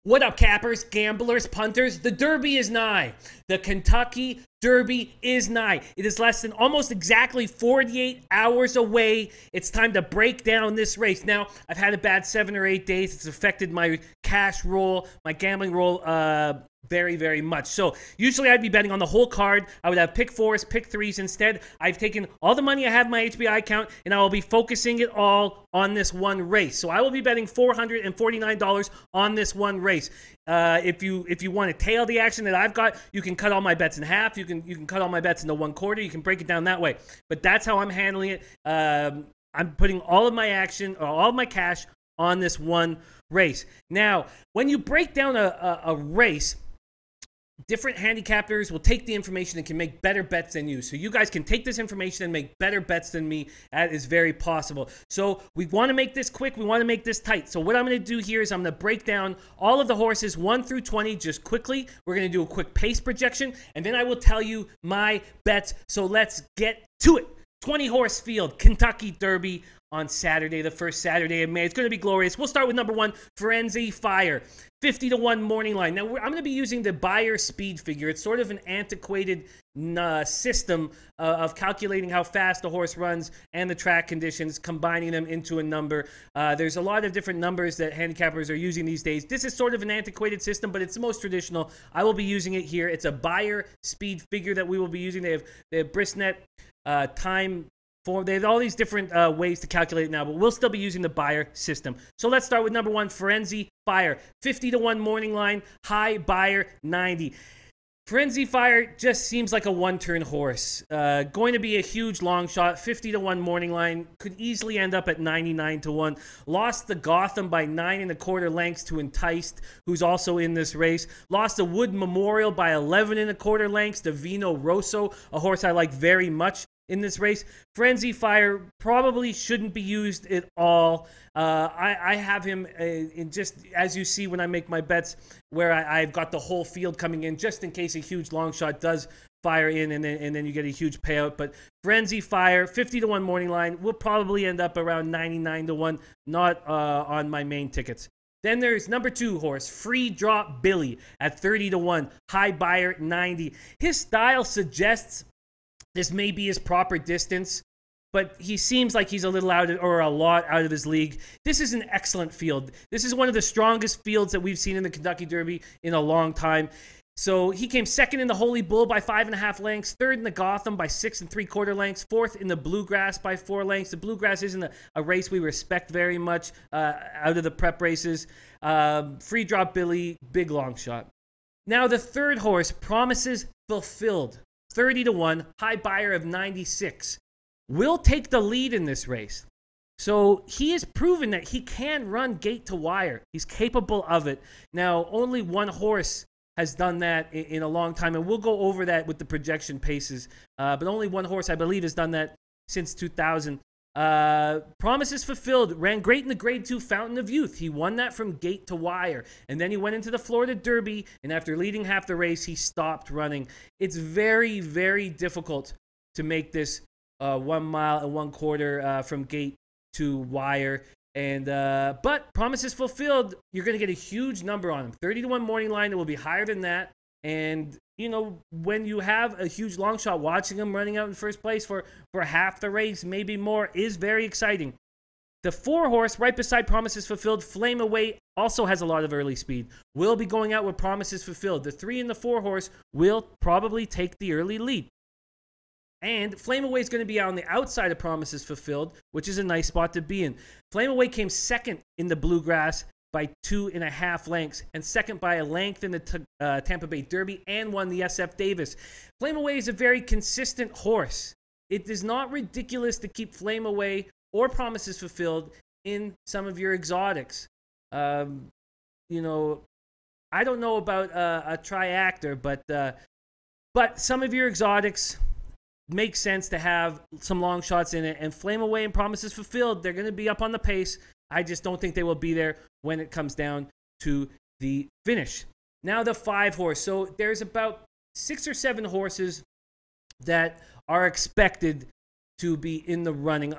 What up, cappers, gamblers, punters? The Derby is nigh. The Kentucky Derby is nigh. It is less than almost exactly 48 hours away. It's time to break down this race. Now, I've had a bad 7 or 8 days. It's affected my cash roll, my gambling roll, very, very much. So usually I'd be betting on the whole card. I would have pick fours, pick threes. Instead, I've taken all the money I have in my HBI account and I will be focusing it all on this one race. So I will be betting $449 on this one race. If you want to tail the action that I've got, you can cut all my bets in half. You can cut all my bets into 1/4. You can break it down that way. But that's how I'm handling it. I'm putting all of my action or all of my cash on this one race. Now, when you break down a race, different handicappers will take the information and can make better bets than you. So you guys can take this information and make better bets than me. That is very possible. So we want to make this quick. We want to make this tight. So what I'm going to do here is I'm going to break down all of the horses 1 through 20 just quickly. We're going to do a quick pace projection, and then I will tell you my bets. So let's get to it. 20 horse field, Kentucky Derby on Saturday, the first Saturday of May. It's going to be glorious. We'll start with number 1, Firenze Fire. 50-1 morning line. Now, I'm going to be using the Beyer speed figure. It's sort of an antiquated system of calculating how fast a horse runs and the track conditions, combining them into a number. There's a lot of different numbers that handicappers are using these days. This is sort of an antiquated system, but it's the most traditional. I will be using it here. It's a Beyer speed figure that we will be using. They have Brisnet, time form. They have all these different ways to calculate it now, but we'll still be using the Beyer system. So let's start with number 1, Firenze Fire. 50-1 morning line, high Beyer 90. Firenze Fire just seems like a one-turn horse. Going to be a huge long shot. 50-1 morning line. Could easily end up at 99-1. Lost the Gotham by 9 1/4 lengths to Enticed, who's also in this race. Lost the Wood Memorial by 11 1/4 lengths to Vino Rosso, a horse I like very much in this race. Firenze Fire probably shouldn't be used at all. I have him in, just as you see when I make my bets, where I've got the whole field coming in just in case a huge long shot does fire in, and then you get a huge payout. But Firenze Fire, 50-1 morning line, will probably end up around 99-1, not on my main tickets. Then there's number 2 horse, Free Drop Billy at 30-1, high Beyer 90. His style suggests this may be his proper distance, but he seems like he's a little out of, or a lot out of his league. This is an excellent field. This is one of the strongest fields that we've seen in the Kentucky Derby in a long time. So he came second in the Holy Bull by 5 1/2 lengths, third in the Gotham by 6 3/4 lengths, fourth in the Bluegrass by 4 lengths. The Bluegrass isn't a race we respect very much out of the prep races. Free Drop Billy, big long shot. Now the third horse, Promises Fulfilled. 30-1, high Beyer of 96. Will take the lead in this race. So he has proven that he can run gate to wire. He's capable of it. Now, only one horse has done that in a long time, and we'll go over that with the projection paces. But only one horse, I believe, has done that since 2000. Promises Fulfilled ran great in the Grade 2 Fountain of Youth. He won that from gate to wire, and then he went into the Florida Derby, and after leading half the race, he stopped running. It's very, very difficult to make this 1 mile and 1/4 from gate to wire. And but Promises Fulfilled, you're going to get a huge number on him. 30-1 morning line, it will be higher than that. And you know, when you have a huge long shot, watching him running out in first place for half the race, maybe more, is very exciting. The 4 horse right beside Promises Fulfilled, Flameaway, also has a lot of early speed. We'll be going out with Promises Fulfilled. The 3 and the 4 horse will probably take the early lead. And Flameaway is going to be on the outside of Promises Fulfilled, which is a nice spot to be in. Flameaway came second in the Bluegrass by 2 1/2 lengths, and second by a length in the Tampa Bay Derby, and won the SF Davis. Flameaway is a very consistent horse. It is not ridiculous to keep Flameaway or Promises Fulfilled in some of your exotics. You know, I don't know about a triactor, but some of your exotics make sense to have some long shots in it. And Flameaway and Promises Fulfilled, they're going to be up on the pace. I just don't think they will be there when it comes down to the finish. Now the 5 horse. So there's about 6 or 7 horses that are expected to be in the running.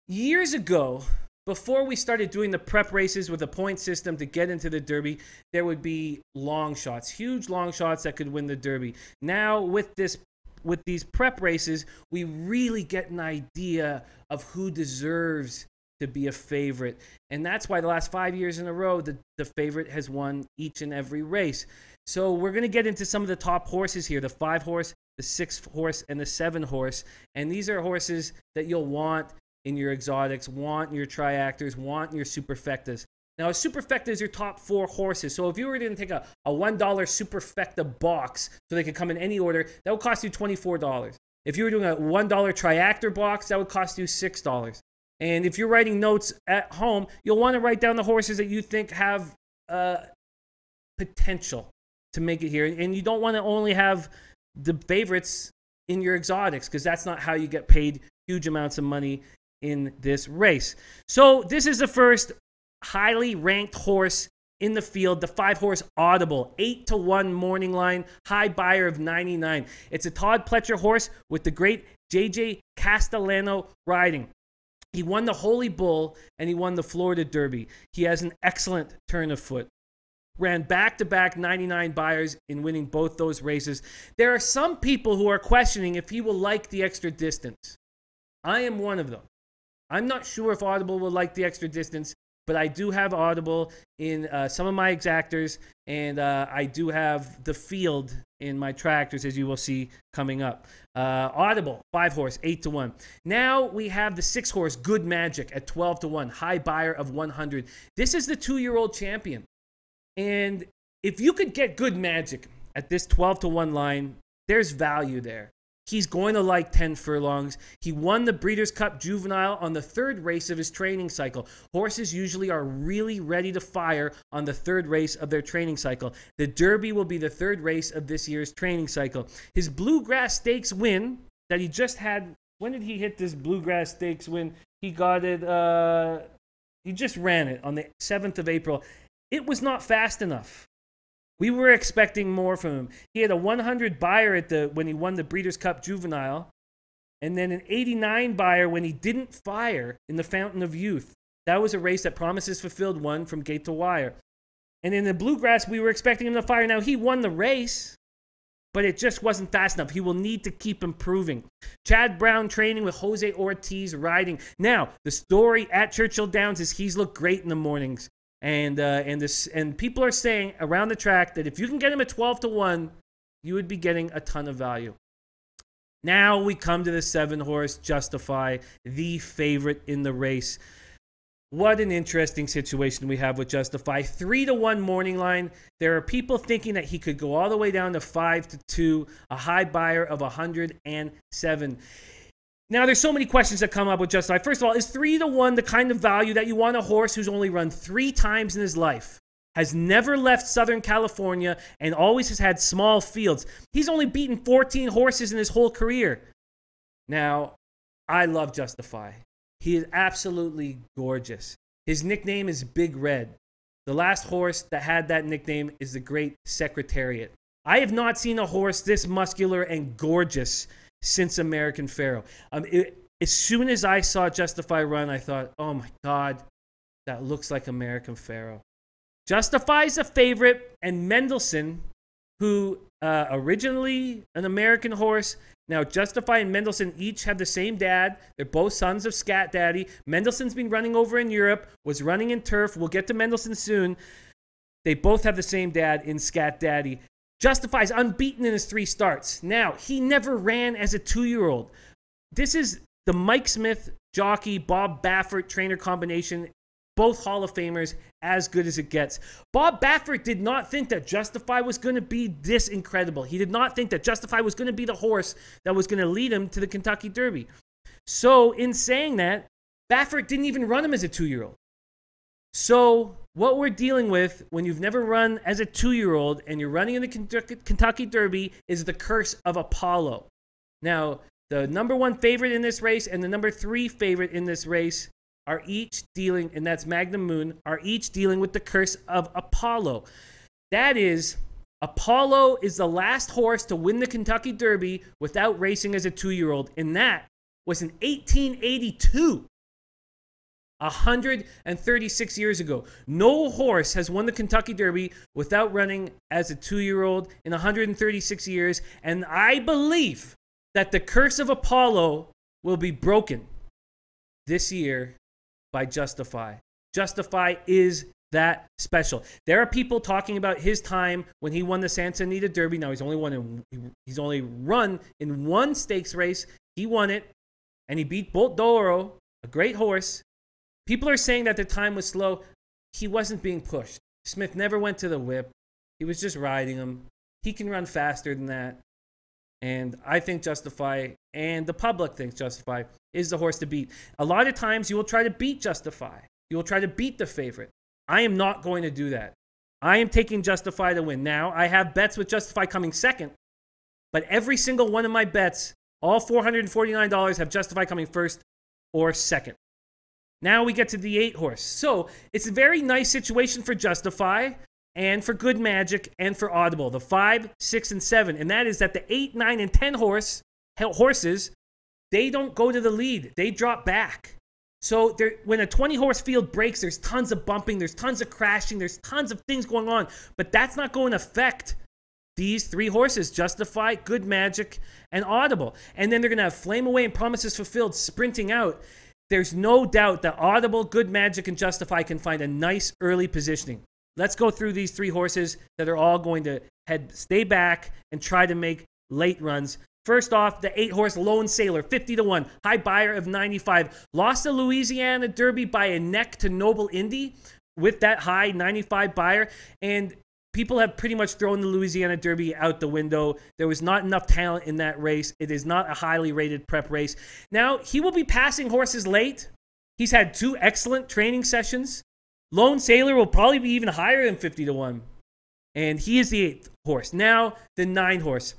Years ago, before we started doing the prep races with a point system to get into the Derby, there would be long shots, huge long shots that could win the Derby. Now with these prep races, we really get an idea of who deserves to be a favorite. And that's why the last 5 years in a row, the favorite has won each and every race. So we're going to get into some of the top horses here, the 5 horse, the 6 horse, and the 7 horse. And these are horses that you'll want in your exotics, want in your triactors, want in your superfectas. Now, a superfecta is your top 4 horses. So if you were going to take a $1 superfecta box so they could come in any order, that would cost you $24. If you were doing a $1 triactor box, that would cost you $6. And if you're writing notes at home, you'll want to write down the horses that you think have potential to make it here. And you don't want to only have the favorites in your exotics, because that's not how you get paid huge amounts of money in this race. So this is the first highly ranked horse in the field, the 5 horse Audible, 8-1 morning line, high buyer of 99. It's a Todd Pletcher horse with the great JJ Castellano riding. He won the Holy Bull and he won the Florida Derby. He has an excellent turn of foot. Ran back-to-back 99 buyers in winning both those races. There are some people who are questioning if he will like the extra distance. I am one of them. I'm not sure if Audible will like the extra distance, but I do have Audible in some of my exactors, and I do have the field in my tractors, as you will see coming up. Audible, 5 horse, 8-1. Now we have the 6 horse, Good Magic, at 12-1, high buyer of 100. This is the 2-year-old champion. And if you could get Good Magic at this 12-1 line, there's value there. He's going to like 10 furlongs. He won the Breeders' Cup Juvenile on the 3rd race of his training cycle. Horses usually are really ready to fire on the 3rd race of their training cycle. The Derby will be the 3rd race of this year's training cycle. His Bluegrass Stakes win that he just had, when did he hit this Bluegrass Stakes win? He got it, he just ran it on the 7th of April. It was not fast enough. We were expecting more from him. He had a 100 buyer when he won the Breeders' Cup Juvenile, and then an 89 buyer when he didn't fire in the Fountain of Youth. That was a race that Promises Fulfilled won from gate to wire. And in the Bluegrass, we were expecting him to fire. Now, he won the race, but it just wasn't fast enough. He will need to keep improving. Chad Brown training with Jose Ortiz riding. Now, the story at Churchill Downs is he's looked great in the mornings. And people are saying around the track that if you can get him at 12-1, you would be getting a ton of value. Now we come to the 7 horse, Justify, the favorite in the race. What an interesting situation we have with Justify. 3-1 morning line. There are people thinking that he could go all the way down to 5-2, a high buyer of 107. Now, there's so many questions that come up with Justify. First of all, is 3-1 the kind of value that you want a horse who's only run 3 times in his life, has never left Southern California, and always has had small fields? He's only beaten 14 horses in his whole career. Now, I love Justify. He is absolutely gorgeous. His nickname is Big Red. The last horse that had that nickname is the Great Secretariat. I have not seen a horse this muscular and gorgeous since American Pharaoh. As soon as I saw Justify run, I thought, oh my God, that looks like American Pharaoh. Justify is a favorite, and Mendelssohn, who originally an American horse, now Justify and Mendelssohn each have the same dad. They're both sons of Scat Daddy. Mendelssohn's been running over in Europe, was running in turf. We'll get to Mendelssohn soon. They both have the same dad in Scat Daddy. Justify's unbeaten in his 3 starts. Now, he never ran as a 2-year-old. This is the Mike Smith jockey, Bob Baffert trainer combination. Both Hall of Famers, as good as it gets. Bob Baffert did not think that Justify was going to be this incredible. He did not think that Justify was going to be the horse that was going to lead him to the Kentucky Derby. So, in saying that, Baffert didn't even run him as a 2-year-old. So, what we're dealing with when you've never run as a 2-year-old and you're running in the Kentucky Derby is the curse of Apollo. Now, the number 1 favorite in this race and the number 3 favorite in this race are each dealing, and that's Magnum Moon, are each dealing with the curse of Apollo. That is, Apollo is the last horse to win the Kentucky Derby without racing as a 2-year-old, and that was in 1882. 136 years ago. No horse has won the Kentucky Derby without running as a 2-year-old in 136 years. And I believe that the curse of Apollo will be broken this year by Justify. Justify is that special. There are people talking about his time when he won the Santa Anita Derby. Now he's only run in one stakes race. He won it, and he beat Bolt d'Oro, a great horse. People are saying that the time was slow. He wasn't being pushed. Smith never went to the whip. He was just riding him. He can run faster than that. And I think Justify, and the public thinks Justify, is the horse to beat. A lot of times you will try to beat Justify. You will try to beat the favorite. I am not going to do that. I am taking Justify to win. Now, I have bets with Justify coming second, but every single one of my bets, all $449, have Justify coming first or second. Now we get to the 8 horse. So it's a very nice situation for Justify and for Good Magic and for Audible, the 5, 6, and 7. And that is that the 8, 9, and 10 horses, they don't go to the lead. They drop back. So when a 20-horse field breaks, there's tons of bumping, there's tons of crashing, there's tons of things going on. But that's not going to affect these 3 horses, Justify, Good Magic, and Audible. And then they're going to have Flameaway and Promises Fulfilled sprinting out. There's no doubt that Audible, Good Magic, and Justify can find a nice early positioning. Let's go through these 3 horses that are all going to stay back and try to make late runs. First off, the 8-horse Lone Sailor, 50-1, high buyer of 95. Lost the Louisiana Derby by a neck to Noble Indy with that high 95 buyer. And people have pretty much thrown the Louisiana Derby out the window. There was not enough talent in that race. It is not a highly rated prep race. Now, he will be passing horses late. He's had 2 excellent training sessions. Lone Sailor will probably be even higher than 50-1. And he is the 8th horse. Now, the 9 horse.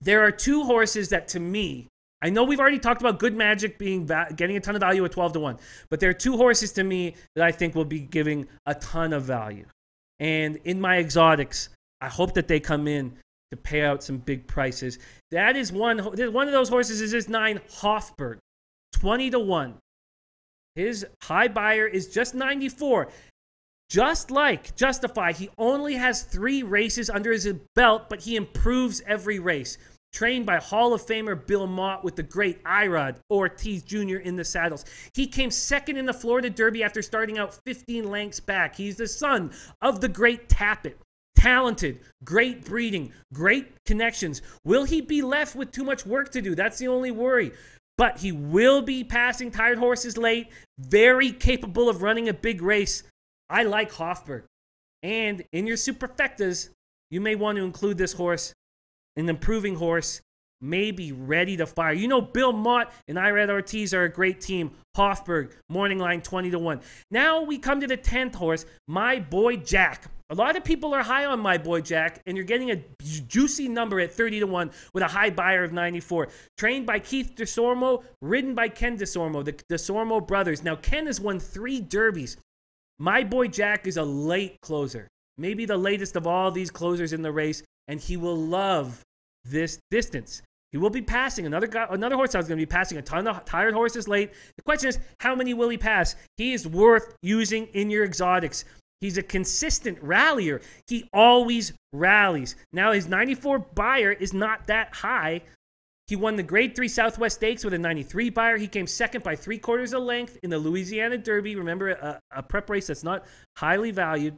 There are 2 horses that, to me, I know we've already talked about Good Magic getting a ton of value at 12-1, but there are 2 horses to me that I think will be giving a ton of value. And in my exotics, I hope that they come in to pay out some big prices. That is one of those horses is this 9 Hofburg, 20-1. His high buyer is just 94. Just like Justify, he only has 3 races under his belt, but he improves every race. Trained by Hall of Famer Bill Mott with the great Irod Ortiz Jr. in the saddles. He came second in the Florida Derby after starting out 15 lengths back. He's the son of the great Tappet. Talented, great breeding, great connections. Will he be left with too much work to do? That's the only worry. But he will be passing tired horses late. Very capable of running a big race. I like Hofburg. And in your superfectas, you may want to include this horse, an improving horse, maybe ready to fire. You know, Bill Mott and Irad Ortiz are a great team. Hofburg, morning line 20-1. Now we come to the 10th horse, My Boy Jack. A lot of people are high on My Boy Jack, and you're getting a juicy number at 30-1 with a high buyer of 94. Trained by Keith DeSormo, ridden by Ken DeSormo, the DeSormo brothers. Now, Ken has won 3 derbies. My Boy Jack is a late closer, maybe the latest of all these closers in the race, and he will love this distance. He will be passing another horse that's going to be passing a ton of tired horses late. The question is, how many will he pass? He is worth using in your exotics. He's a consistent rallier. He always rallies. Now, his 94 buyer is not that high. He won the Grade 3 Southwest Stakes with a 93 buyer. He came second by 3/4 a length in the Louisiana Derby. Remember, a prep race that's not highly valued.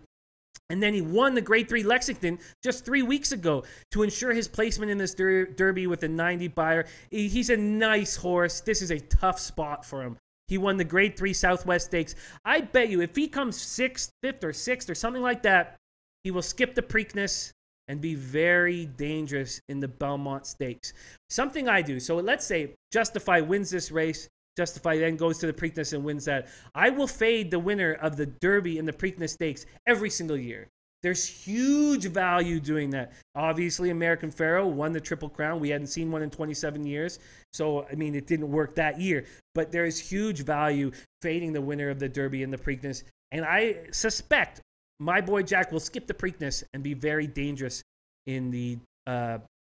And then he won the Grade 3 Lexington just 3 weeks ago to ensure his placement in this Derby with a 90 buyer. He's a nice horse. This is a tough spot for him. He won the Grade 3 Southwest Stakes. I bet you if he comes 6th, 5th, or 6th or something like that, he will skip the Preakness and be very dangerous in the Belmont Stakes. Something I do. So let's say Justify wins this race. Justify then goes to the Preakness and wins that. I will fade the winner of the Derby and the Preakness Stakes every single year. There's huge value doing that. Obviously, American Pharoah won the Triple Crown. We hadn't seen one in 27 years. So, I mean, it didn't work that year. But there's huge value fading the winner of the Derby and the Preakness. And I suspect My Boy Jack will skip the Preakness and be very dangerous in the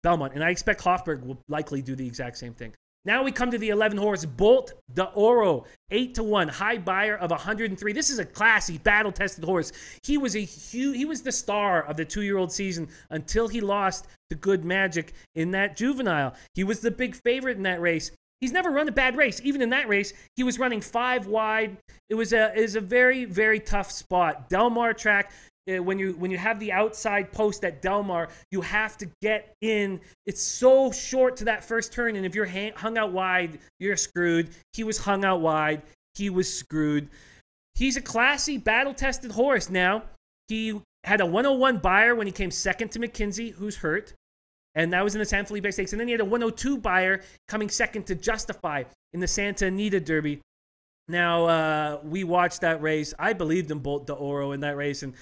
Belmont. And I expect Hofburg will likely do the exact same thing. Now we come to the 11 horse, Bolt d'Oro, 8-1, high buyer of 103. This is a classy, battle-tested horse. He was the star of the 2-year-old season until he lost to Good Magic in that juvenile. He was the big favorite in that race. He's never run a bad race. Even in that race, he was running 5 wide. It was a very, very tough spot. Del Mar track. When you have the outside post at Del Mar, you have to get in. It's so short to that first turn, and if you're hung out wide, you're screwed. He was hung out wide. He was screwed. He's a classy, battle-tested horse now. He had a 101 buyer when he came second to McKinsey, who's hurt, and that was in the San Felipe Stakes. And then he had a 102 buyer coming second to Justify in the Santa Anita Derby. Now, we watched that race. I believed in Bolt d'Oro in that race, and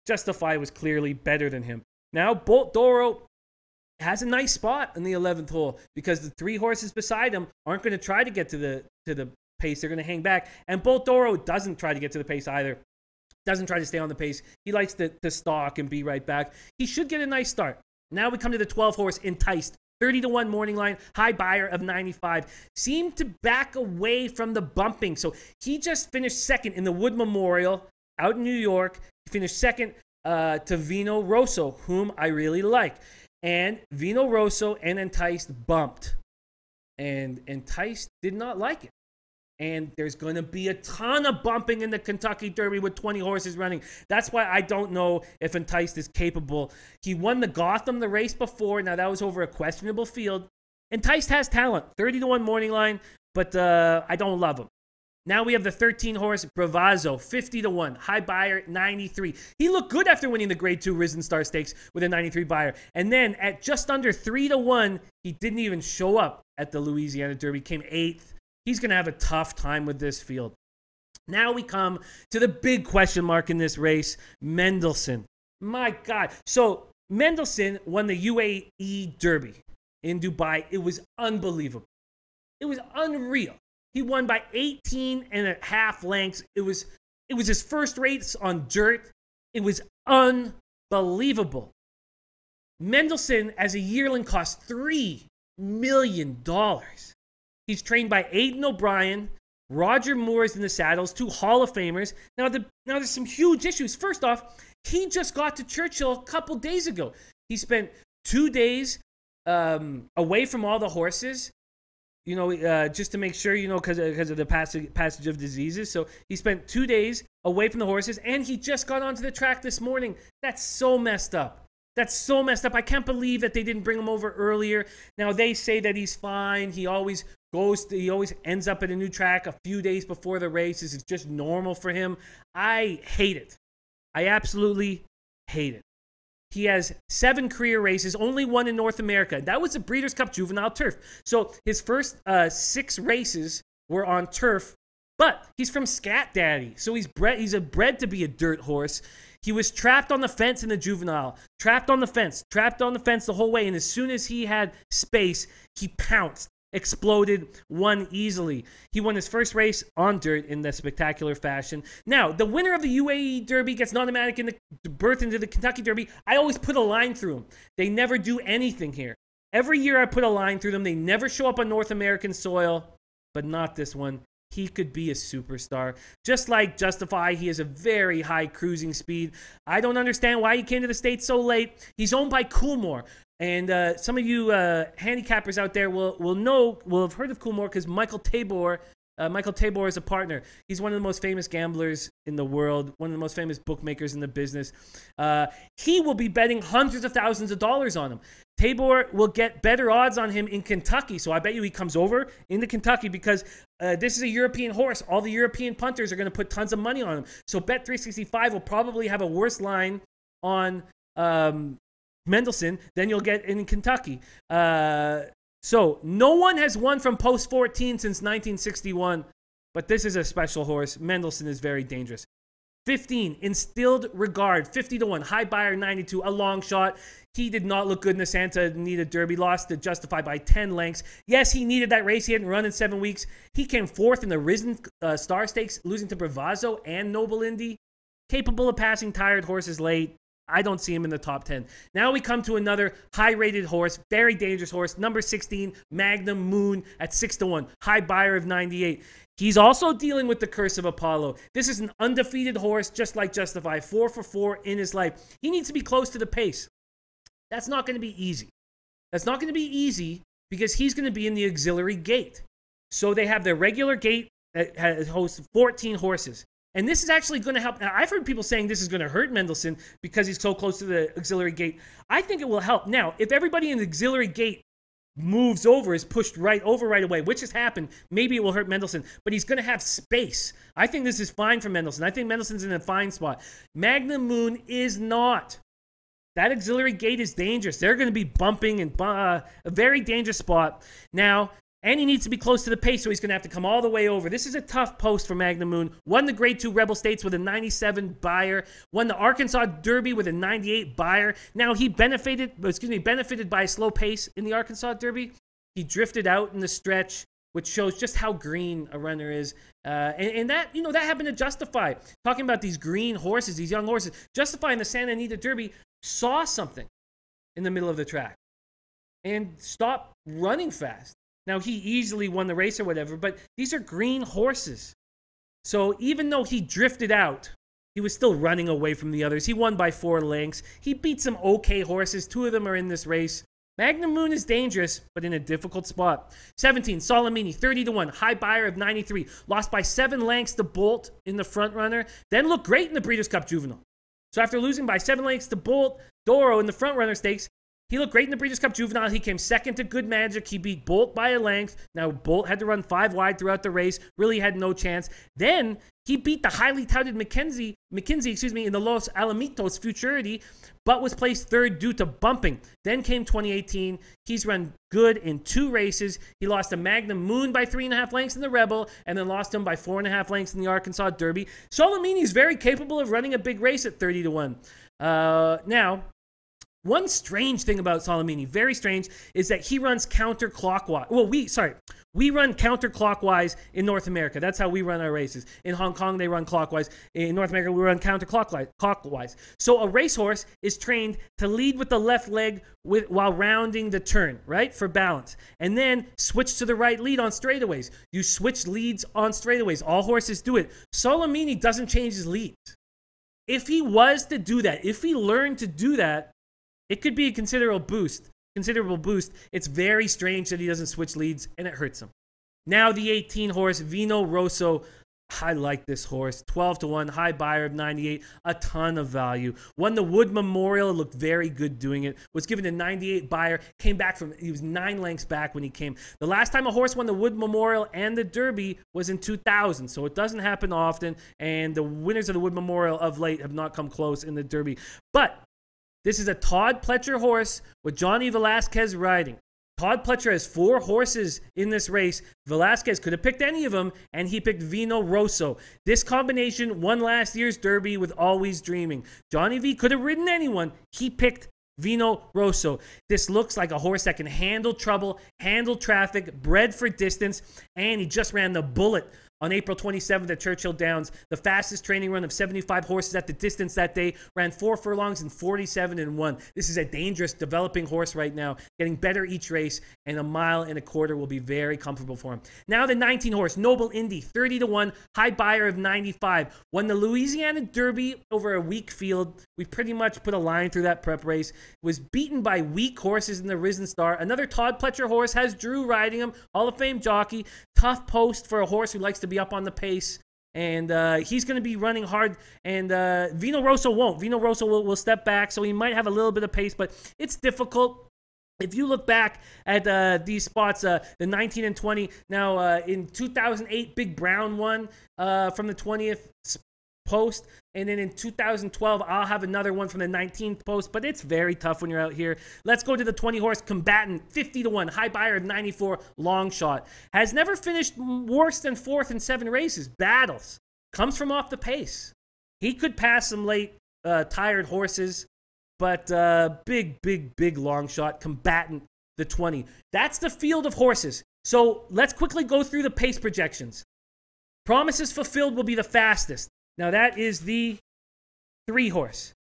Justify was clearly better than him. Now, Bolt d'Oro has a nice spot in the 11th hole because the 3 horses beside him aren't going to try to get to the pace. They're going to hang back. And Bolt d'Oro doesn't try to get to the pace either. Doesn't try to stay on the pace. He likes to stalk and be right back. He should get a nice start. Now we come to the 12 horse, Enticed. 30-1 morning line, high buyer of 95. Seemed to back away from the bumping. So he just finished second in the Wood Memorial out in New York. He finished second to Vino Rosso, whom I really like. And Vino Rosso and Enticed bumped. And Enticed did not like it. And there's going to be a ton of bumping in the Kentucky Derby with 20 horses running. That's why I don't know if Enticed is capable. He won the Gotham the race before. Now, that was over a questionable field. Enticed has talent. 30-1 morning line, but I don't love him. Now we have the 13 horse Bravazo, 50-1, high buyer, 93. He looked good after winning the Grade 2 Risen Star Stakes with a 93 buyer. And then at just under 3-1, he didn't even show up at the Louisiana Derby, came 8th. He's going to have a tough time with this field. Now we come to the big question mark in this race, Mendelssohn. My God. So Mendelssohn won the UAE Derby in Dubai. It was unbelievable. It was unreal. He won by 18.5 lengths. It was his first race on dirt. It was unbelievable. Mendelssohn, as a yearling, cost $3 million. He's trained by Aidan O'Brien. Roger Moore's in the saddles, 2 Hall of Famers. Now there's some huge issues. First off, he just got to Churchill a couple days ago. He spent 2 days away from all the horses. Just to make sure, because of the passage of diseases. So he spent 2 days away from the horses, and he just got onto the track this morning. That's so messed up. That's so messed up. I can't believe that they didn't bring him over earlier. Now, they say that he's fine. He always ends up at a new track a few days before the race. This is just normal for him. I hate it. I absolutely hate it. He has 7 career races, only 1 in North America. That was the Breeders' Cup Juvenile Turf. So his first 6 races were on turf, but he's from Scat Daddy. So he's bred to be a dirt horse. He was trapped on the fence in the juvenile, trapped on the fence the whole way. And as soon as he had space, he pounced, exploded, won easily. He won his first race on dirt in that spectacular fashion. Now, the winner of the UAE Derby gets an automatic in the berth into the Kentucky Derby. I always put a line through them. They never do anything here. Every year I put a line through them. They never show up on North American soil, but not this one. He could be a superstar. Just like Justify, he has a very high cruising speed. I don't understand why he came to the States so late. He's owned by Coolmore. And some of you handicappers out there will have heard of Coolmore because Michael Tabor is a partner. He's one of the most famous gamblers in the world, one of the most famous bookmakers in the business. He will be betting hundreds of thousands of dollars on him. Tabor will get better odds on him in Kentucky, so I bet you he comes over into Kentucky because this is a European horse. All the European punters are going to put tons of money on him. So Bet365 will probably have a worse line on Mendelssohn than you'll get in Kentucky. So no one has won from post 14 since 1961, but this is a special horse. Mendelssohn is very dangerous. 15, Instilled Regard, 50-1, high buyer, 92, a long shot. He did not look good in the Santa Anita Derby, lost to Justify by 10 lengths. Yes, he needed that race. He hadn't run in 7 weeks. He came 4th in the Risen Star Stakes, losing to Bravazo and Noble Indy. Capable of passing tired horses late. I don't see him in the top 10. Now we come to another high-rated horse, very dangerous horse, number 16, Magnum Moon at 6-1, high buyer of 98. He's also dealing with the curse of Apollo. This is an undefeated horse, just like Justify, 4 for 4 in his life. He needs to be close to the pace. That's not going to be easy. That's not going to be easy because he's going to be in the auxiliary gate. So they have their regular gate that hosts 14 horses. And this is actually going to help. Now, I've heard people saying this is going to hurt Mendelssohn because he's so close to the auxiliary gate. I think it will help. Now, if everybody in the auxiliary gate moves over, is pushed right over right away, which has happened, maybe it will hurt Mendelssohn, but he's going to have space. I think this is fine for Mendelssohn. I think Mendelssohn's in a fine spot. Magnum Moon is not. That auxiliary gate is dangerous. They're going to be bumping and a very dangerous spot. Now, and he needs to be close to the pace, so he's going to have to come all the way over. This is a tough post for Magnum Moon. Won the Grade 2 Rebel States with a 97 buyer. Won the Arkansas Derby with a 98 buyer. Now, he benefited by a slow pace in the Arkansas Derby. He drifted out in the stretch, which shows just how green a runner is. And that, that happened to Justify. Talking about these green horses, these young horses. Justify in the Santa Anita Derby saw something in the middle of the track and stopped running fast. Now, he easily won the race or whatever, but these are green horses. So even though he drifted out, he was still running away from the others. He won by 4 lengths. He beat some okay horses. 2 of them are in this race. Magnum Moon is dangerous, but in a difficult spot. 17, Solomini, 30-1, high buyer of 93. Lost by 7 lengths to Bolt in the front runner. Then looked great in the Breeders' Cup Juvenile. So after losing by 7 lengths to Bolt, Doro in the front runner stakes, he looked great in the Breeders' Cup Juvenile. He came second to Good Magic. He beat Bolt by a length. Now, Bolt had to run 5 wide throughout the race. Really had no chance. Then, he beat the highly touted McKenzie, in the Los Alamitos Futurity, but was placed 3rd due to bumping. Then came 2018. He's run good in 2 races. He lost to Magnum Moon by 3.5 lengths in the Rebel, and then lost him by 4.5 lengths in the Arkansas Derby. Solomini is very capable of running a big race at 30-1. Now, one strange thing about Solomini, very strange, is that he runs counterclockwise. Well, we run counterclockwise in North America. That's how we run our races. In Hong Kong, they run clockwise. In North America, we run counterclockwise. So a racehorse is trained to lead with the left leg while rounding the turn, right, for balance. And then switch to the right lead on straightaways. You switch leads on straightaways. All horses do it. Solomini doesn't change his leads. If he was to do that, if he learned to do that, it could be a considerable boost. It's very strange that he doesn't switch leads, and it hurts him. Now the 18 horse, Vino Rosso. I like this horse. 12-1, high buyer of 98. A ton of value. Won the Wood Memorial. Looked very good doing it. Was given a 98 buyer. Came back he was 9 lengths back when he came. The last time a horse won the Wood Memorial and the Derby was in 2000. So it doesn't happen often. And the winners of the Wood Memorial of late have not come close in the Derby. But this is a Todd Pletcher horse with Johnny Velasquez riding. Todd Pletcher has 4 horses in this race. Velasquez could have picked any of them, and he picked Vino Rosso. This combination won last year's Derby with Always Dreaming. Johnny V could have ridden anyone. He picked Vino Rosso. This looks like a horse that can handle trouble, handle traffic, bred for distance, and he just ran the Bullet on April 27th at Churchill Downs. The fastest training run of 75 horses at the distance that day. Ran 4 furlongs in 47-1. This is a dangerous, developing horse right now. Getting better each race, and 1.25 miles will be very comfortable for him. Now the 19 horse, Noble Indy, 30-1, high buyer of 95. Won the Louisiana Derby over a weak field. We pretty much put a line through that prep race. Was beaten by weak horses in the Risen Star. Another Todd Pletcher horse has Drew riding him. Hall of Fame jockey. Tough post for a horse who likes to be up on the pace. And he's going to be running hard. And Vino Rosso won't. Vino Rosso will step back, so he might have a little bit of pace, but it's difficult. If you look back at these spots, the 19 and 20, now in 2008, Big Brown won from the 20th post, and then in 2012 I'll have another one from the 19th post, but it's very tough when you're out here. Let's go to the 20 horse Combatant, 50-1, high buyer of 94, long shot. Has never finished worse than 4th in 7 races. Battles. Comes from off the pace. He could pass some late tired horses, but big long shot. Combatant, the 20. That's the field of horses. So let's quickly go through the pace projections. Promises Fulfilled will be the fastest. Now that is the 3 horse.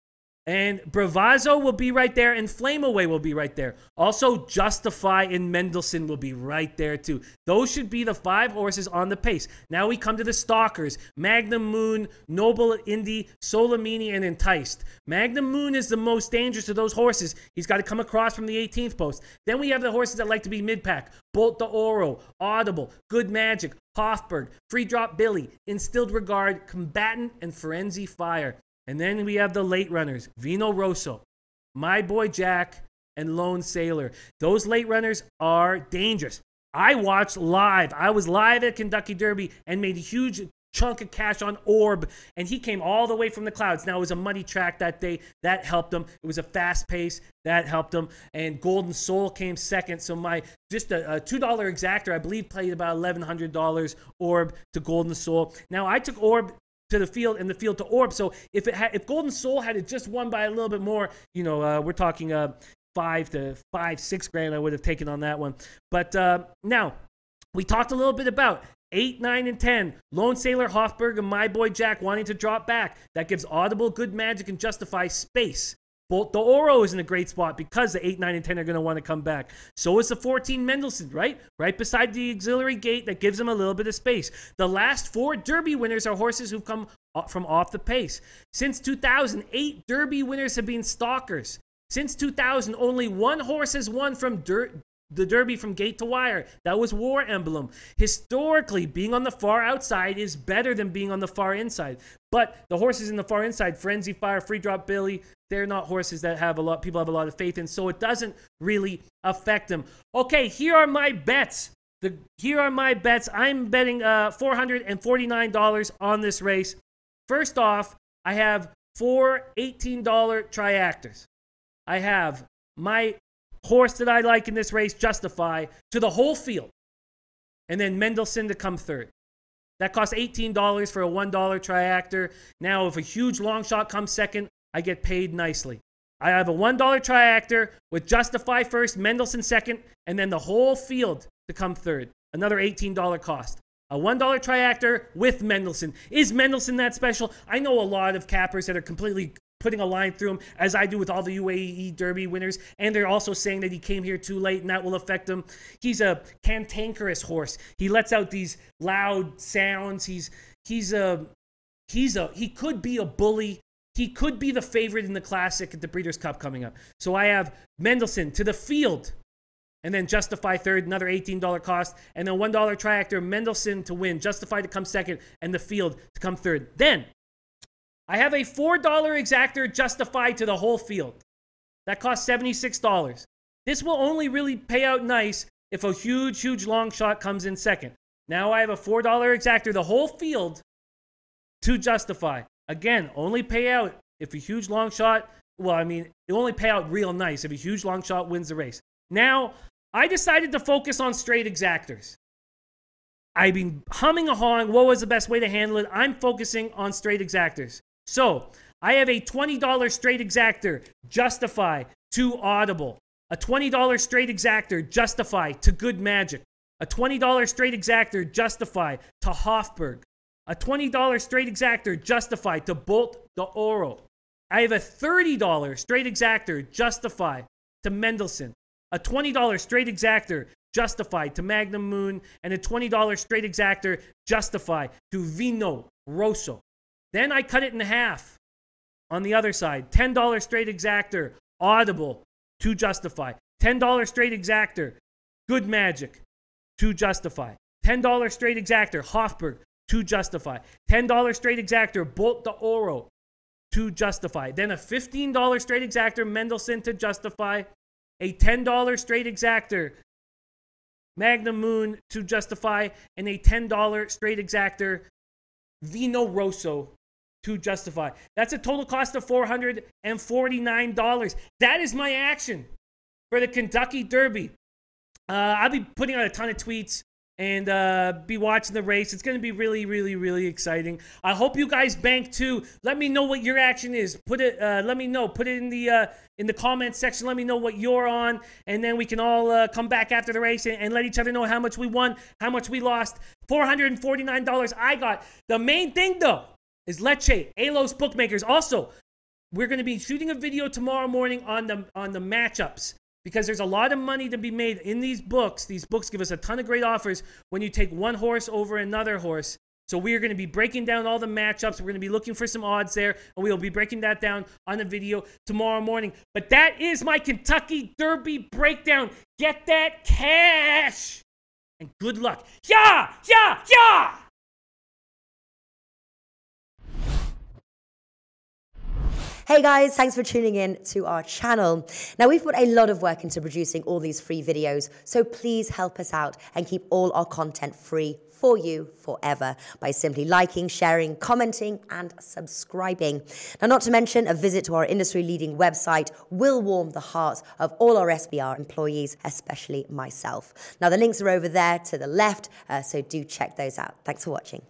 And Bravazo will be right there, and Flameaway will be right there. Also, Justify and Mendelssohn will be right there too. Those should be the 5 horses on the pace. Now we come to the stalkers. Magnum Moon, Noble Indy, Solomini, and Enticed. Magnum Moon is the most dangerous of those horses. He's got to come across from the 18th post. Then we have the horses that like to be mid-pack. Bolt d'Oro, Audible, Good Magic, Hofburg, Free Drop Billy, Instilled Regard, Combatant, and Firenze Fire. And then we have the late runners, Vino Rosso, My Boy Jack, and Lone Sailor. Those late runners are dangerous. I watched live. I was live at Kentucky Derby and made a huge chunk of cash on Orb, and he came all the way from the clouds. Now, it was a muddy track that day. That helped him. It was a fast pace. That helped him. And Golden Soul came second. So my just a $2 exactor, I believe, played about $1,100 Orb to Golden Soul. Now, I took Orb to the field and the field to Orb. So if Golden Soul had it just won by a little bit more, we're talking $6 grand I would have taken on that one. But now we talked a little bit about 8, 9, and 10. Lone Sailor, Hofburg, and My Boy Jack wanting to drop back. That gives Audible, Good Magic, and Justify space. Bolt d'Oro is in a great spot because the 8, 9, and 10 are going to want to come back. So is the 14 Mendelssohn, right? Right beside the auxiliary gate that gives them a little bit of space. The last 4 Derby winners are horses who've come from off the pace. Since 2000, 8 Derby winners have been stalkers. Since 2000, only 1 horse has won from the Derby from gate to wire. That was War Emblem. Historically, being on the far outside is better than being on the far inside. But the horses in the far inside, Firenze Fire, Free Drop Billy, they're not horses that people have a lot of faith in, so it doesn't really affect them. Okay, here are my bets. Here are my bets. I'm betting $449 on this race. First off, I have 4 $18 triactors. I have my horse that I like in this race, Justify, to the whole field. And then Mendelssohn to come third. That costs $18 for a $1 triactor. Now, if a huge long shot comes second, I get paid nicely. I have a $1 triactor with Justify first, Mendelssohn second, and then the whole field to come third. Another $18 cost. A $1 triactor with Mendelssohn. Is Mendelssohn that special? I know a lot of cappers that are completely putting a line through him, as I do with all the UAE Derby winners, and they're also saying that he came here too late and that will affect him. He's a cantankerous horse. He lets out these loud sounds. He could be a bully. He could be the favorite in the Classic at the Breeders' Cup coming up. So I have Mendelssohn to the field, and then Justify third, another $18 cost, and then $1 triactor, Mendelssohn to win, Justify to come second, and the field to come third. Then I have a $4 exactor, Justify to the whole field. That costs $76. This will only really pay out nice if a huge long shot comes in second. Now I have a $4 exactor, the whole field to Justify. Again, only pay out if a huge long shot, it only pay out real nice if a huge long shot wins the race. Now, I decided to focus on straight exactors. I've been humming a hawing. What was the best way to handle it? I'm focusing on straight exactors. So, I have a $20 straight exactor, Justify, to Audible. A $20 straight exactor, Justify, to Good Magic. A $20 straight exactor, Justify, to Hofburg. A $20 straight exactor, Justify, to Bolt d'Oro. I have a $30 straight exactor, Justify, to Mendelssohn. A $20 straight exactor, Justify, to Magnum Moon. And a $20 straight exactor, Justify, to Vino Rosso. Then I cut it in half on the other side. $10 straight exactor, Audible, to Justify. $10 straight exactor, Good Magic, to Justify. $10 straight exactor, Hofburg, to Justify. $10 straight exactor, Bolt d'Oro, to Justify. Then a $15 straight exactor, Mendelssohn, to Justify. A $10 straight exactor, Magnum Moon, to Justify. And a $10 straight exactor, Vino Rosso, to Justify. That's a total cost of $449. That is my action for the Kentucky Derby. I'll be putting out a ton of tweets and be watching the race. It's going to be really exciting. I hope you guys bank too. Let me know what your action is. Let me know. Put it in the comments section. Let me know what you're on, and then we can all come back after the race and let each other know how much we won, how much we lost. $449 I got. The main thing though is Lecce, Alos Bookmakers. Also, we're going to be shooting a video tomorrow morning on the matchups, because there's a lot of money to be made in these books. These books give us a ton of great offers when you take one horse over another horse. So we are going to be breaking down all the matchups. We're going to be looking for some odds there, and we'll be breaking that down on the video tomorrow morning. But that is my Kentucky Derby breakdown. Get that cash! And good luck. Yeah! Yeah! Yeah! Hey guys, thanks for tuning in to our channel. Now, we've put a lot of work into producing all these free videos, so please help us out and keep all our content free for you forever by simply liking, sharing, commenting, and subscribing. Now, not to mention, a visit to our industry-leading website will warm the hearts of all our SBR employees, especially myself. Now, the links are over there to the left, so do check those out. Thanks for watching.